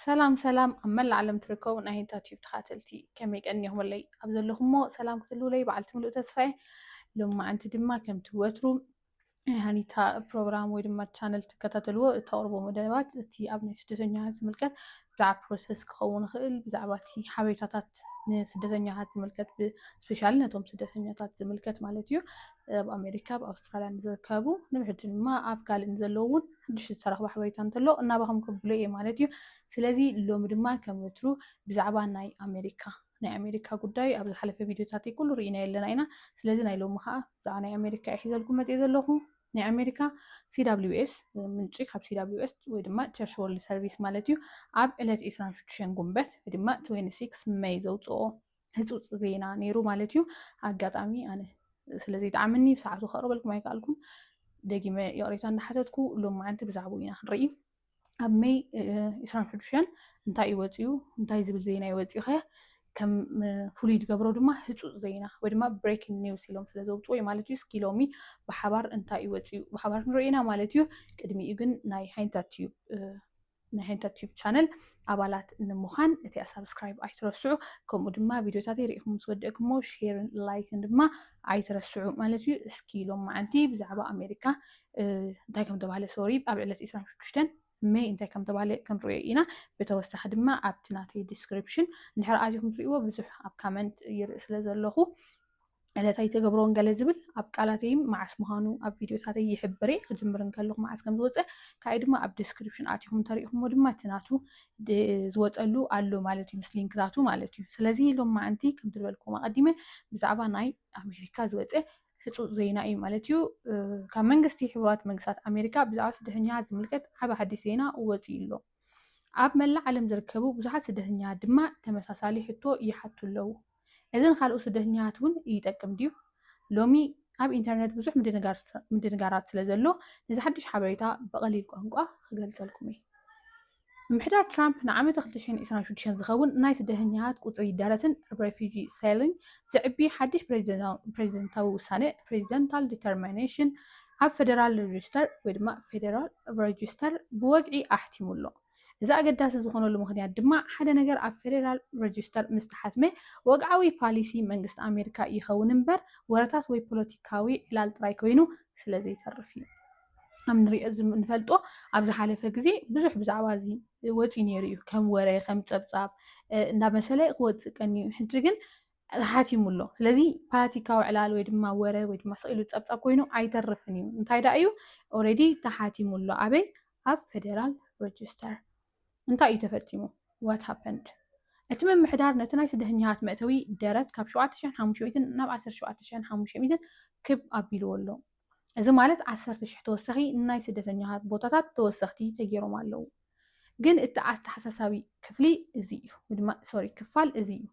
سلام سلام أما العالم تركو نهين تاتيب تخاتلتي كميك أني هم اللي أبذل لهم سلام كتلو لي بعلت ملؤ تسفاي لما أنت دما كم توترو يعني تا بروجرام ويدما channel تكتاتلو تقربوا مدلوات تي أبني سدتنيا هاد ملكت بتاع بروسيس كخون خيل بتاعواتي حبيتات سدتنيا هاد ملكت بسبيشال نتوم سدتنيا تات ملكت مالتيو بأمريكا بأستراليا نزركبو نمحج ما أبقال نزلون حدش تصرخ بحبيتان تلو إنا بهم قبلي مالتيو سلازي اللوم دما كمترو بزعبا ناي أمريكا قداي قبل حلفة فيديو تاتي كله رينا يلنا إنا سلازي ناي لوم خا بزعبا ناي أمريكا إحزالكم متيزلوهم ناي أمريكا CWS من شيك حب CWS ويدما تشورل سيرفيس مالتيو عب إلت إسران شتشين قنبت ويدما 26 ماي زوتو هزوت زينا نيرو مالتيو أقاطعمي أنا سلازي تعملني بساعته خرب لكم هيك قالكم دقيمة يقريتان حتتكو لما أنت بزعبوينا رأي ኣብ ሜይ 26 እንታይ ይወፅዩ እንታይ ዝብል ዜና ይወፅዩ ኸ ከም ፍሉይ ዝገብሮ ድማ ህፁፅ ዜና ወይ ድማ ብሬኪንግ ኒውስ ኢሎም ስለ ዘውፅዎ እዩ ማለት እዩ። እስኪ ሎሚ ብሓባር እንታይ ይወፅዩ ብሓባር ክንሪኢና ማለት እዩ። ቅድሚኡ ግን ናይ ሃይንታት ዩብ ቻነል ኣባላት ንምዃን እቲ ሰብስክራይብ ኣይትረስዑ። ከምኡ ድማ ቪድዮታት ሪኢኹም ምስ ወደእክሞ ሼርን ላይክን ድማ ኣይትረስዑ ማለት እዩ። እስኪ ሎም መዓንቲ ብዛዕባ ኣሜሪካ እንታይ ከም ተባሃለ ሶሪ ኣብ ዕለት 26 ሜይ እንታይ ከም ተባሃለ ክንሪኦ ኢና። ብተወሳኺ ድማ ኣብቲ ናተይ ዲስክሪፕሽን እንድሕር ኣትኩም ትሪእዎ ብዙሕ ኣብ ካመንት ይርኢ ስለ ዘለኹ ዕለታይ ተገብሮን ገለ ዝብል ኣብ ቃላተይ መዓስ ምዃኑ ኣብ ቪድዮታተይ ይሕብር ክጅምር ከለኹ መዓስ ከም ዝወፅእ ካይ ድማ ኣብ ዲስክሪፕሽን ኣትኩም ተሪኢኹሞ ድማ እቲ ናቱ ዝወፀሉ ኣሎ ማለት እዩ ምስ ሊንክታቱ ማለት እዩ። ስለዚ ሎም መዓንቲ ከም ትበልኩም ኣቐዲመ ብዛዕባ ናይ ኣሜሪካ ዝወፀ ህፁፅ ዜና እዩ ማለት እዩ። ካብ መንግስቲ ሕቡራት መንግስታት ኣሜሪካ ብዛዕባ ስደተኛታት ዝምልከት ዓብ ሓዲስ ዜና ወፂኡ ኣሎ። ኣብ መላእ ዓለም ዝርከቡ ብዙሓት ስደተኛታት ድማ ተመሳሳሊ ሕቶ ይሓቱ ኣለዉ። እዘን ካልኦት ስደተኛታት እውን ይጠቅም ድዩ? ሎሚ ኣብ ኢንተርኔት ብዙሕ ምድንጋራት ስለ ዘሎ ነዚ ሓድሽ ሓበሬታ ብቐሊል ቋንቋ ክገልፀልኩም እየ። ምምሕዳር ትራምፕ ንዓመት 2026 ዝኸውን ናይ ስደተኛታት ቁፅሪ ይዳረትን ሬፊጂ ሴሊንግ ዝዕቢ ሓድሽ ፕሬዚደንታዊ ውሳነ ፕሬዚደንታል ዲተርሚኔሽን ኣብ ፌደራል ሬጅስተር ወይ ድማ ፌደራል ሬጅስተር ብወግዒ ኣሕቲሙ ኣሎ። እዚ ኣገዳሲ ዝኾነሉ ምክንያት ድማ ሓደ ነገር ኣብ ፌደራል ሬጅስተር ምስ ተሓትመ ወግዓዊ ፓሊሲ መንግስቲ ኣሜሪካ ይኸውን እምበር ወረታት ወይ ፖለቲካዊ ዕላል ጥራይ ኮይኑ ስለዘይተርፍ እዩ። ከም ንሪኦ ንፈልጦ ኣብ ዝሓለፈ ግዜ ብዙሕ ብዛዕባ እዚ ወፂኡ ነይሩ እዩ ከም ወረ ከም ፀብፃብ እንዳመሰለ ክወፅእ ቀኒዩ ሕጂ ግን ተሓቲሙ ኣሎ። ስለዚ ፖለቲካዊ ዕላል ወይ ድማ ወረ ወይ ድማ ስኢሉ ፀብፃብ ኮይኑ ኣይተርፍን እዩ። እንታይ ዳ እዩ ኦልሬዲ ተሓቲሙ ኣሎ ኣበይ ኣብ ፌደራል ሬጅስተር። እንታይ እዩ ተፈፂሙ ዋት ሃፐንድ? እቲ ምምሕዳር ነቲ ናይ ስደተኛታት መእተዊ ደረት ካብ 7500 ናብ 17500 ክብ ኣቢልዎ ኣሎ። እዚ ማለት 10,000 ተወሳኺ ናይ ስደተኛታት ቦታታት ተወሰኽቲ ተገይሮም ኣለዉ። ግን እቲ ኣተሓሳሳቢ ክፍሊ እዚ እዩ ወድማ ሶሪ ክፋል እዚ እዩ።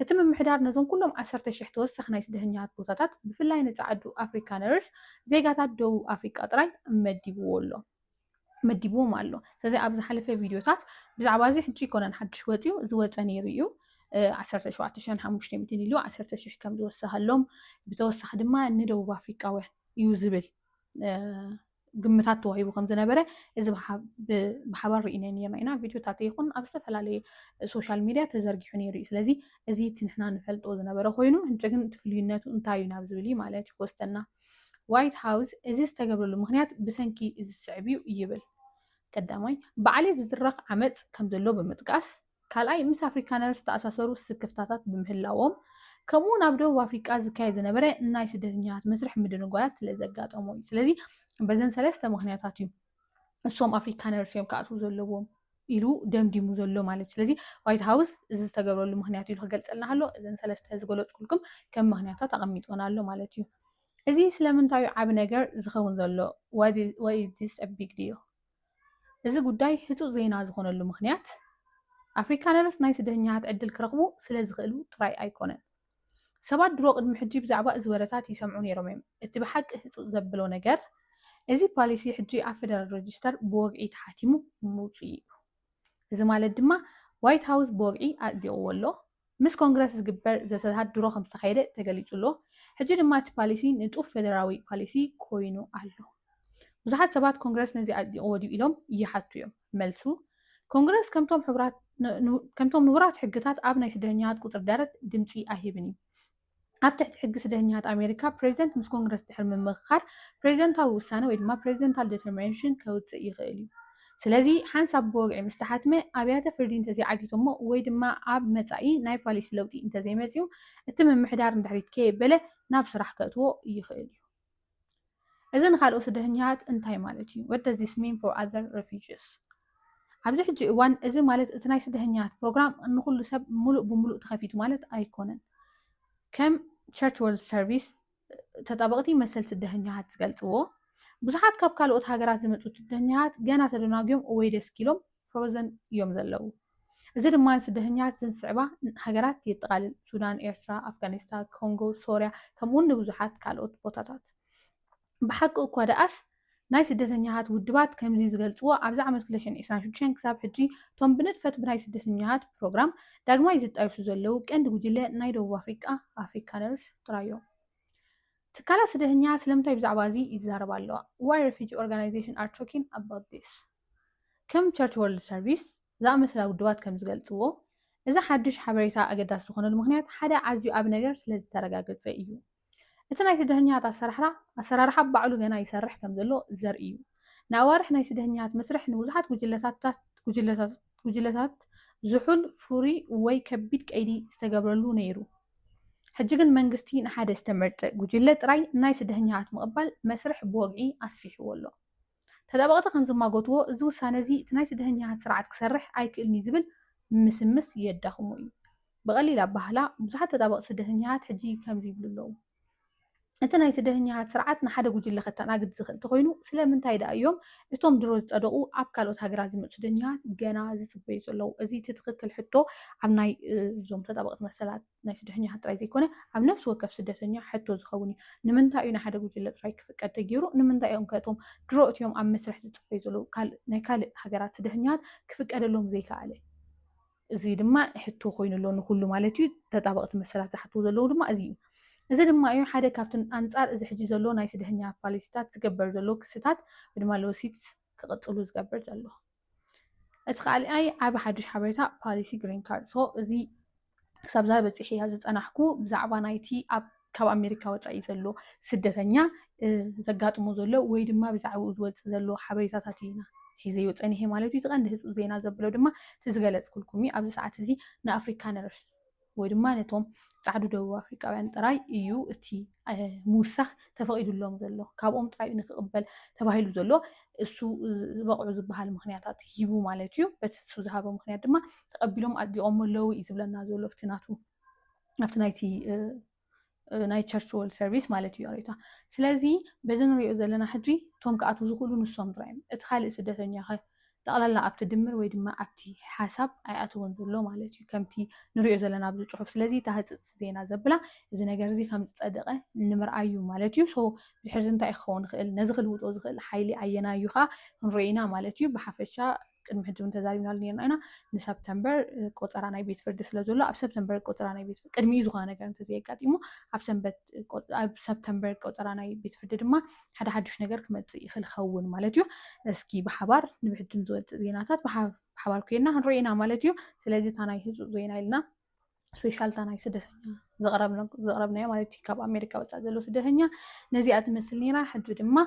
እቲ ምምሕዳር ነዞም ኩሎም 10,000 ተወሳኺ ናይ ስደተኛታት ቦታታት ብፍላይ ነፃዓዱ ኣፍሪካነርስ ዜጋታት ደቡብ ኣፍሪቃ ጥራይ መዲብዎም ኣሎ። ስለዚ ኣብ ዝሓለፈ ቪድዮታት ብዛዕባ እዚ ሕጂ ይኮነን ሓድሽ ወፂኡ ዝወፀ ነይሩ እዩ 17,500 ኢሉ 10,000 ከም ዝወሰኸሎም ብተወሳኺ ድማ ንደቡብ ኣፍሪቃውያን እዩ ዝብል ግምታት ተዋሂቡ ከም ዝነበረ እዚ ብሓባር ርኢና ነርና ኢና። ቪድዮታት ይኹን ኣብ ዝተፈላለየ ሶሻል ሚድያ ተዘርጊሑ ነይሩ እዩ። ስለዚ እዚ እቲ ንሕና ንፈልጦ ዝነበረ ኮይኑ ሕጂ ግን እቲ ፍልይነቱ እንታይ እዩ ናብ ዝብል እዩ ማለት ይወስደና። ዋይት ሃውስ እዚ ዝተገብረሉ ምክንያት ብሰንኪ እዚ ስዕብ እዩ ይብል። ቀዳማይ ብዓልየት ዝድረኽ ዓመፅ ከም ዘሎ ብምጥቃስ፣ ካልኣይ ምስ ኣፍሪካነርስ ዝተኣሳሰሩ ስክፍታታት ብምህላዎም፣ ከምኡ ናብ ደቡብ ኣፍሪቃ ዝካየድ ዝነበረ ናይ ስደተኛታት መስርሕ ምድንጓያት ስለዘጋጠሞ እዩ። ስለዚ በዘን ሰለስተ ምክንያታት እዩ እሶም ኣፍሪካነርስ እዮም ክኣትዉ ዘለዎም ኢሉ ደምዲሙ ዘሎ ማለት እዩ። ስለዚ ዋይት ሃውስ እዚ ዝተገብረሉ ምክንያት ኢሉ ክገልፀልና ሃሎ እዘን ሰለስተ ዝገለፅኩልኩም ከም ምክንያታት ኣቐሚጦና ኣሎ ማለት እዩ። እዚ ስለምንታይ ዓብ ነገር ዝኸውን ዘሎ ዋይ ዲስ ቢግ ዲል? እዚ ጉዳይ ህፁፅ ዜና ዝኾነሉ ምክንያት ኣፍሪካነርስ ናይ ስደተኛታት ዕድል ክረኽቡ ስለ ዝኽእሉ ጥራይ ኣይኮነን። ሰባት ድሮ ቅድሚ ሕጂ ብዛዕባ እዚ ወረታት ይሰምዑ ነይሮም እዮም። እቲ ብሓቂ ህፁፅ ዘብሎ ነገር እዚ ፖሊሲ ሕጂ ኣብ ፌደራል ሬጅስተር ብወግዒ ተሓቲሙ ምውፅኡ እዩ። እዚ ማለት ድማ ዋይት ሃውስ ብወግዒ ኣፅዲቕዎ ኣሎ። ምስ ኮንግረስ ዝግበር ዘተታት ድሮ ከም ዝተካየደ ተገሊጹ ኣሎ። ሕጂ ድማ እቲ ፖሊሲ ንጡፍ ፌደራዊ ፖሊሲ ኮይኑ ኣሎ። ብዙሓት ሰባት ኮንግረስ ነዚ ኣፅዲቕዎ ድዩ ኢሎም ይሓቱ እዮም። መልሱ ኮንግረስ ከምቶም ንቡራት ሕግታት ኣብ ናይ ስደተኛታት ቁጥር ደረት ድምፂ ኣይሂብን እዩ ኣብ ትሕቲ ሕጊ ስደተኛታት ኣሜሪካ ፕሬዚደንት ምስ ኮንግረስ ድሕሪ ምምኽኻር ፕሬዚደንታዊ ውሳነ ወይ ድማ ፕሬዚደንታል ዲተርሚኔሽን ከውፅእ ይኽእል እዩ ስለዚ ሓንሳብ ብወግዒ ምስ ተሓትመ ኣብያተ ፍርዲ እንተዘይዓጊቶሞ ወይ ድማ ኣብ መፃኢ ናይ ፖሊሲ ለውጢ እንተዘይመፅኡ እቲ ምምሕዳር እንድሕሪት ከየበለ ናብ ስራሕ ከእትዎ ይኽእል እዩ እዚ ንካልኦት ስደተኛታት እንታይ ማለት እዩ what does this mean for other refugees ኣብዚ ሕጂ እዋን እዚ ማለት እቲ ናይ ስደተኛታት ፕሮግራም ንኩሉ ሰብ ሙሉእ ብሙሉእ ተኸፊቱ ማለት ኣይኮነን ከም ቸርች ወርልድ ሰርቪስ ተጣበቕቲ መሰል ስደተኛታት ዝገልፅዎ ብዙሓት ካብ ካልኦት ሃገራት ዝመፁ ስደተኛታት ገና ተደናግዮም ወይ ደስ ኢሎም ፍሮዘን እዮም ዘለዉ እዚ ድማ ስደተኛታት ዘንስዕባ ሃገራት የጠቃልል ሱዳን ኤርትራ ኣፍጋኒስታን ኮንጎ ሶርያ ከምኡውን ንብዙሓት ካልኦት ቦታታት ብሓቂ እኳ ደኣስ ናይ ስደተኛታት ውድባት ከምዚ ዝገልፅዎ ኣብዚ ዓመት 2026 ክሳብ ሕጂ እቶም ብንጥፈት ብናይ ስደተኛታት ፕሮግራም ዳግማይ ዝጣየሱ ዘለው ቀንዲ ጉጅለ ናይ ደቡብ ኣፍሪካነርስ ጥራይ እዮም ትካላት ስደተኛታት ስለምንታይ ብዛዕባ እዚ ይዛረባ ኣለዋ why refugee organization are talking about this ከም ቸርች ወርልድ ሰርቪስ ዝኣመሰላ ውድባት ከም ዝገልፅዎ እዚ ሓድሽ ሓበሬታ ኣገዳሲ ዝኾነሉ ምክንያት ሓደ ዓዝዩ ኣብ ነገር ስለዝተረጋገፀ እዩ እቲ ናይ ስደተኛታት ኣሰራርሓ ባዕሉ ገና ይሰርሕ ከም ዘሎ ዘርኢ እዩ ንኣዋርሕ ናይ ስደተኛታት መስርሕ ንብዙሓት ጉጅለታት ዝሑል ፍሩይ ወይ ከቢድ ቀይዲ ዝተገብረሉ ነይሩ ሕጂ ግን መንግስቲ ንሓደ ዝተመርፀ ጉጅለ ጥራይ ናይ ስደተኛታት ምቕባል መስርሕ ብወግዒ ኣስፊሕዎ ኣሎ ተጠበቕቲ ከም ዝማጎትዎ እዚ ውሳነ እዚ እቲ ናይ ስደተኛታት ስርዓት ክሰርሕ ኣይክእልኒ ዝብል ምስምስ የዳኽሙ እዩ ብቐሊል ኣባህላ ብዙሓት ተጠበቕቲ ስደተኛታት ሕጂ ከምዚ ይብሉ ኣለዉ እቲ ናይ ስደተኛታት ስርዓት ንሓደ ጉጅለ ከተኣናግድ ዝኽእል እንተኮይኑ ስለምንታይ ዳ እዮም እቶም ድሮ ዝፀደቑ ኣብ ካልኦት ሃገራት ዝመፁ ስደተኛታት ገና ዝፅበዩ ዘለዉ እዚ እቲ ትክክል ሕቶ ኣብ ናይ እዞም ተጠበቕቲ መሰላት ናይ ስደተኛታት ጥራይ ዘይኮነ ኣብ ነፍሲ ወከፍ ስደተኛ ሕቶ ዝኸውን እዩ ንምንታይ እዩ ንሓደ ጉጅለ ጥራይ ክፍቀድ ተገይሩ ንምንታይ እዮም ከእቶም ድሮ እትዮም ኣብ መስርሕ ዝፅበዩ ዘለዉ ናይ ካልእ ሃገራት ስደተኛታት ክፍቀደሎም ዘይከኣለ እዚ ድማ ሕቶ ኮይኑ ኣሎ ንኩሉ ማለት እዩ ተጣበቕቲ መሰላት ዝሓትዎ ዘለዉ ድማ እዚ እዩ እዚ ድማ እዩ ሓደ ካብትን ኣንጻር እዚ ሕጂ ዘሎ ናይ ስደተኛ ፖሊሲታት ዝገበር ዘሎ ክስታት ወድማ ለወሲት ክቕፅሉ ዝገብር ዘሎ እቲ ካልኣይ ዓብ ሓድሽ ሓበሬታ ፖሊሲ ግሪን ካርድ እዚ ክሳብ ዛ በፂሐ ዝፀናሕኩ ብዛዕባ ናይቲ ካብ ኣሜሪካ ወፃኢ ዘሎ ስደተኛ ዘጋጥሞ ዘሎ ወይ ድማ ብዛዕባኡ ዝወፅእ ዘሎ ሓበሬታታት ኢና ሒዘ ይወፀኒሄ ማለት እዩ ትቐንዲ ህፁ ዜና ዘብሎ ድማ ትዝገለፅኩልኩም እዩ ኣብዚ ሰዓት እዚ ንኣፍሪካነርስ ወይ ድማ ነቶም ጻዕዱ ደቡብ ኣፍሪካውያን ጥራይ እዩ እቲ ምውሳኽ ተፈቒዱሎም ዘሎ ካብኦም ጥራይ ንክቕበል ተባሂሉ ዘሎ እሱ ዝበቕዑ ዝበሃል ምክንያታት ሂቡ ማለት እዩ በቲ እሱ ዝሃበ ምክንያት ድማ ተቐቢሎም ኣዲቖም ኣለዉ እዩ ዝብለና ዘሎ ፍትናቱ ኣብቲ ናይቲ ናይ ቸርች ወርልድ ሰርቪስ ማለት እዩ ሬታ ስለዚ በዚ ንሪኦ ዘለና ሕጂ እቶም ከኣትዉ ዝኽእሉ ንሶም ጥራዮም እቲ ካልእ ስደተኛ ኸ ጠቕላላ ኣብቲ ድምር ወይ ድማ ኣብቲ ሓሳብ ኣይኣትዎን ዘሎ ማለት እዩ ከምቲ ንሪኦ ዘለና ኣብዚ ፅሑፍ ስለዚ ታህፅፅ ዜና ዘብላ እዚ ነገር እዚ ከም ዝፀደቐ ንምርኣዩ ማለት እዩ ሶ ብድሕሪ እንታይ ክኸውን ይኽእል ነዚ ክልውጦ ዝኽእል ሓይሊ ኣየና እዩ ከዓ ክንሪኦ ኢና ማለት እዩ ብሓፈሻ ቅድሚ ሕጂ እውን ተዛሪብናሉ ነርና ኢና ንሰፕተምበር ቆፀራ ናይ ቤት ፍርዲ ስለ ዘሎ ኣብ ሰፕተምበር ቆፀራ ናይ ቤት ፍርዲ ቅድሚኡ ዝኾነ ነገር እንተዘየጋጢሙ ኣብ ሰፕተምበር ቆፀራ ናይ ቤት ፍርዲ ድማ ሓደ ሓዱሽ ነገር ክመፅእ ይኽእል ክኸውን ማለት እዩ እስኪ ብሓባር ንብሕድን ዝወፅእ ዜናታት ብሓባር ኮይና ክንሪኦ ኢና ማለት እዩ ስለዚ እታ ናይ ህፁፅ ዜና ኢልና ስፔሻል እታ ናይ ስደተኛ ዘቕረብናዮ ማለት እዩ ካብ ኣሜሪካ ወፃእ ዘሎ ስደተኛ ነዚኣ ትመስል ነራ ሕጂ ድማ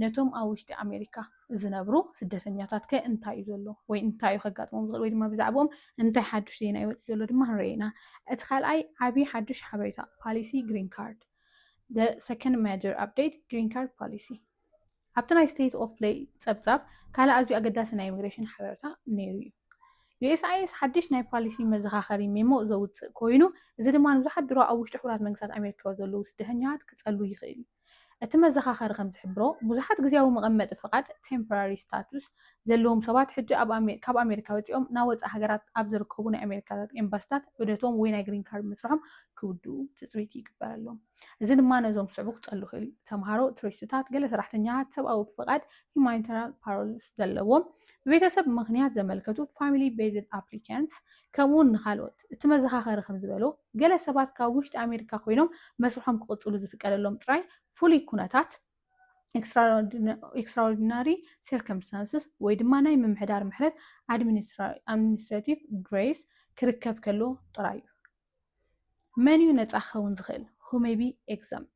ነቶም ኣብ ውሽጢ ኣሜሪካ ዝነብሩ ስደተኛታት ከ እንታይ እዩ ዘሎ ወይ እንታይ እዩ ከጋጥሞም ዝኽእል ወይ ድማ ብዛዕቦም እንታይ ሓዱሽ ዜና ይወፅእ ዘሎ ድማ ንሪኦ ኢና እቲ ካልኣይ ዓብዪ ሓዱሽ ሓበሬታ ፖሊሲ ግሪን ካርድ the second major update green card policy ኣብቲ ናይ ስቴት ኦፍ ፕሌይ ፀብፃብ ካልእ ኣዝዩ ኣገዳሲ ናይ ኢሚግሬሽን ሓበሬታ ነይሩ እዩ ዩኤስኣይኤስ ሓድሽ ናይ ፖሊሲ መዘኻኸሪ ሜሞ ዘውፅእ ኮይኑ እዚ ድማ ንብዙሓት ድሮ ኣብ ውሽጢ ሕቡራት መንግስታት ኣሜሪካ ዘለዉ ስደተኛታት ክፀሉ ይኽእል እዩ እቲ መዘኻኸሪ ከም ዝሕብሮ ብዙሓት ግዜያዊ መቐመጢ ፍቓድ ቴምፖራሪ ስታቱስ ዘለዎም ሰባት ሕጂ ካብ ኣሜሪካ ወፂኦም ናብ ወፃኢ ሃገራት ኣብ ዝርከቡ ናይ ኣሜሪካታት ኤምባሲታት ዑደቶም ወይ ናይ ግሪን ካርድ ምስርሖም ክውድኡ ትፅቢት ይግበረሎም እዚ ድማ ነዞም ስዕቡ ክፀሉ ይኽእል እዩ ተምሃሮ ቱሪስትታት ገለ ሰራሕተኛታት ሰብኣዊ ፍቓድ ሁማኒታሪያን ፓሮልስ ዘለዎም ብቤተሰብ ምክንያት ዘመልከቱ ፋሚሊ ቤዝድ ኣፕሊካንትስ ከምኡውን ንካልኦት እቲ መዘኻኸሪ ከም ዝበሎ ገለ ሰባት ካብ ውሽጢ ኣሜሪካ ኮይኖም መስርሖም ክቕፅሉ ዝፍቀደሎም ጥራይ ፍሉይ ኩነታት extraordinary circumstances ወይ ድማ ናይ ምምሕዳር ምሕረት administrative grace ክርከብ ከሎ ጥራይ እዩ መን እዩ ነፃ ክኸውን ዝኽእል who may be exempt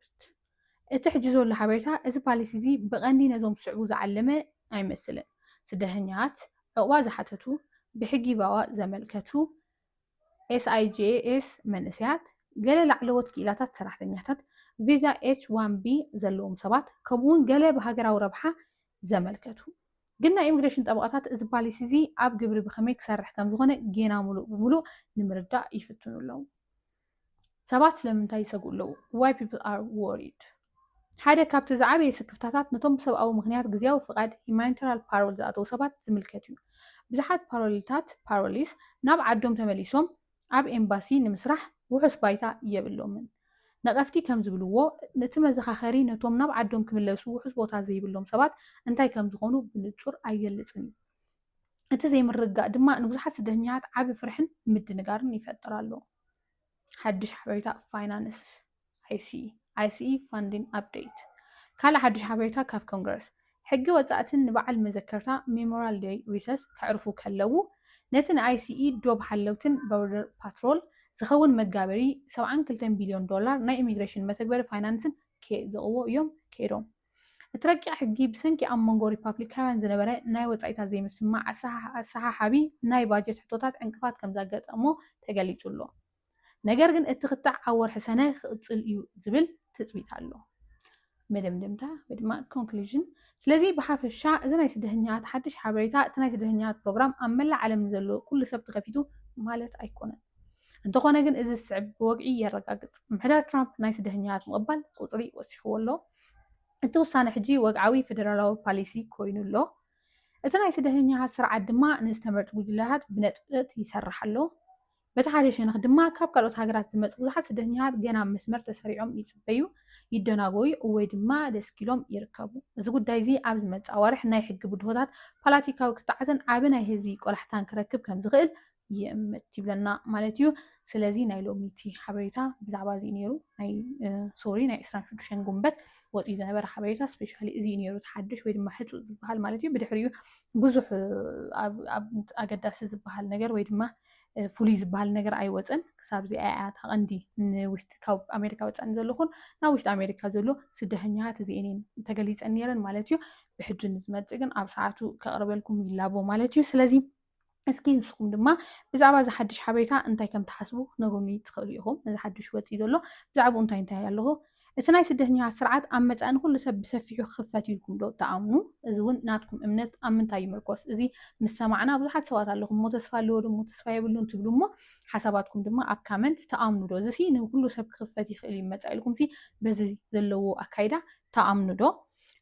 እቲ ሕጂ ዘሎ ሓበሬታ እዚ ፓሊሲ እዚ ብቐንዲ ነዞም ስዕቡ ዝዓለመ ኣይመስልን ስደተኛት ዕቑባ ዝሓተቱ ብሕጊ ባዋ ዘመልከቱ SIJS መንእስያት ገለ ላዕለዎት ክኢላታት ሰራሕተኛታት ቪዛ H1B ዘለዎም ሰባት ከምኡውን ገለ ብሃገራዊ ረብሓ ዘመልከቱ ግን ናይ ኢሚግሬሽን ጠበቃታት እዚ ፓሊሲ እዚ ኣብ ግብሪ ብኸመይ ክሰርሕ ከም ዝኾነ ጌና ሙሉእ ብምሉእ ንምርዳእ ይፍትኑ ኣለዉ ሰባት ስለምንታይ ይሰግኡ ኣለዉ why people are worried ሓደ ካብቲ ዝዓበየ ስክፍታታት ነቶም ብሰብኣዊ ምክንያት ግዝያዊ ፍቃድ humanitarian parole ዝኣተዉ ሰባት ዝምልከት እዩ ብዙሓት ፓሮሊስ ናብ ዓዶም ተመሊሶም ኣብ ኤምባሲ ንምስራሕ ውሑስ ባይታ የብሎምን ነቐፍቲ ከም ዝብልዎ ነቲ መዘኻኸሪ ነቶም ናብ ዓዶም ክምለሱ ውሑስ ቦታ ዘይብሎም ሰባት እንታይ ከም ዝኾኑ ብንጹር ኣይገልጽን እቲ ዘይምርጋእ ድማ ንብዙሓት ስደተኛታት ዓቢ ፍርሕን ምድንጋርን ይፈጥር ኣሎ ሓድሽ ሓበሬታ ፋይናንስ ICE funding update ካልእ ሓድሽ ሓበሬታ ካብ ኮንግረስ ሕጊ ወጻእትን ንበዓል መዘከርታ ሜሞሪያል ዴይ ሪሰስ ከዕርፉ ከለዉ ነቲ ንICE ዶብ ሓለውትን ቦርደር ፓትሮል ዝኸውን መጋበሪ $72 ቢልዮን ናይ ኢሚግሬሽን መተግበሪ ፋይናንስን ዘቕዎ እዮም ከይዶም እቲ ረቂቕ ሕጊ ብሰንኪ ኣብ መንጎ ሪፓብሊካውያን ዝነበረ ናይ ወጻኢታት ዘይምስማዕ ኣሰሓሓቢ ናይ ባጀት ሕቶታት ዕንቅፋት ከም ዘጋጠሞ ተገሊጹ ኣሎ ነገር ግን እቲ ክታዕ ኣብ ወርሒ ሰነ ክቕፅል እዩ ዝብል ትፅቢት ኣሎ መደምደምታ ወይ ድማ ኮንክሉዥን ስለዚ ብሓፈሻ እዚ ናይ ስደተኛታት ሓድሽ ሓበሬታ እቲ ናይ ስደተኛታት ፕሮግራም ኣብ መላእ ዓለም ዘሎ ኩሉ ሰብ ተኸፊቱ ማለት ኣይኮነን እንተኾነ ግን እዚ ስዕብ ብወግዒ የረጋግፅ ምሕዳር ትራምፕ ናይ ስደተኛታት ምቕባል ቁፅሪ ወሲኽዎ ኣሎ እቲ ውሳነ ሕጂ ወግዓዊ ፌደራላዊ ፓሊሲ ኮይኑ ኣሎ እቲ ናይ ስደተኛታት ስርዓት ድማ ንዝተመርጡ ጉጅለታት ብነጥብነት ይሰርሕ ኣሎ በቲ ሓደ ሸነኽ ድማ ካብ ካልኦት ሃገራት ዝመፁ ብዙሓት ስደተኛታት ገና መስመር ተሰሪዖም ይፅበዩ ይደናጎዩ ወይ ድማ ደስ ኢሎም ይርከቡ እዚ ጉዳይ እዚ ኣብ ዝመፃ ኣዋርሕ ናይ ሕጊ ብድሆታት ፖለቲካዊ ክትዓትን ዓብ ናይ ህዝቢ ቆላሕታን ክረክብ ከም ዝኽእል ይእምት ይብለና ማለት እዩ ስለዚ ናይ ሎሚቲ ሓበሬታ ብዛዕባ እዚ ነይሩ ናይ 26 ጉንበት ወፂኡ ዝነበረ ሓበሬታ ስፔሻሊ እዚ ነይሩ ተሓድሽ ወይ ድማ ሕፁፅ ዝበሃል ማለት እዩ ብድሕሪኡ ብዙሕ ኣገዳሲ ዝበሃል ነገር ወይ ድማ ፍሉይ ዝበሃል ነገር ኣይወፅን ክሳብ ዚ ኣያት ቀንዲ ንውሽጢ ካብ ኣሜሪካ ወፃኒ ዘለኹን ናብ ውሽጢ ኣሜሪካ ዘሎ ስደተኛታት እዚአን ተገሊፀን ነይረን ማለት እዩ ብሕጂ ንዝመፅእ ግን ኣብ ሰዓቱ ከቕርበልኩም ይላቦ ማለት እዩ ስለዚ እስኪ ንስኹም ድማ ብዛዕባ ዝሓድሽ ሓበሬታ እንታይ ከም ትሓስቡ ነግሩኒ ትኽእሉ ኢኹም እዚ ሓድሽ ወፂኡ ዘሎ ብዛዕባ እንታይ ኣለኹ እቲ ናይ ስደተኛታት ስርዓት ኣብ መፃኒ ኩሉ ሰብ ብሰፊሑ ክኽፈት ኢልኩም ዶ ተኣምኑ እዚ እውን ናትኩም እምነት ኣብ ምንታይ ይምርኮስ እዚ ምስ ሰማዕና ብዙሓት ሰባት ኣለኹም ሞ ተስፋ ኣለዎ ዶ ሞ ተስፋ የብሉን ትብሉ እሞ ሓሳባትኩም ድማ ኣብ ካመንት ተኣምኑ ዶ እዚ ንኩሉ ሰብ ክኽፈት ይኽእል ይመፃ ኢልኩም በዚ ዘለዎ ኣካይዳ ተኣምኑ ዶ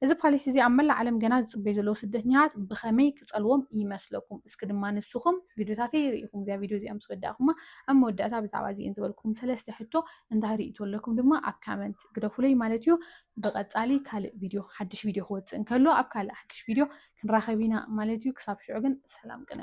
እዚ ፓሊሲ እዚ ኣብ መላእ ዓለም ገና ዝፅበዩ ዘለዉ ስደተኛታት ብኸመይ ክፀልዎም ይመስለኩም እስኪ ድማ ንስኹም ቪድዮታተይ ርኢኹም እዚኣ ቪድዮ እዚኣ ምስ ወዳእኹማ ኣብ መወዳእታ ብዛዕባ እዚአን ዝበልኩም ሰለስተ ሕቶ እንታይ ርኢቶ ኣለኩም ድማ ኣብ ካመንት ግደፉለይ ማለት እዩ ብቐፃሊ ካልእ ቪድዮ ሓድሽ ቪድዮ ክወፅእ እንከሎ ኣብ ካልእ ሓድሽ ቪድዮ ክንራኸብ ኢና ማለት እዩ ክሳብ ሽዑ ግን ሰላም ቅነ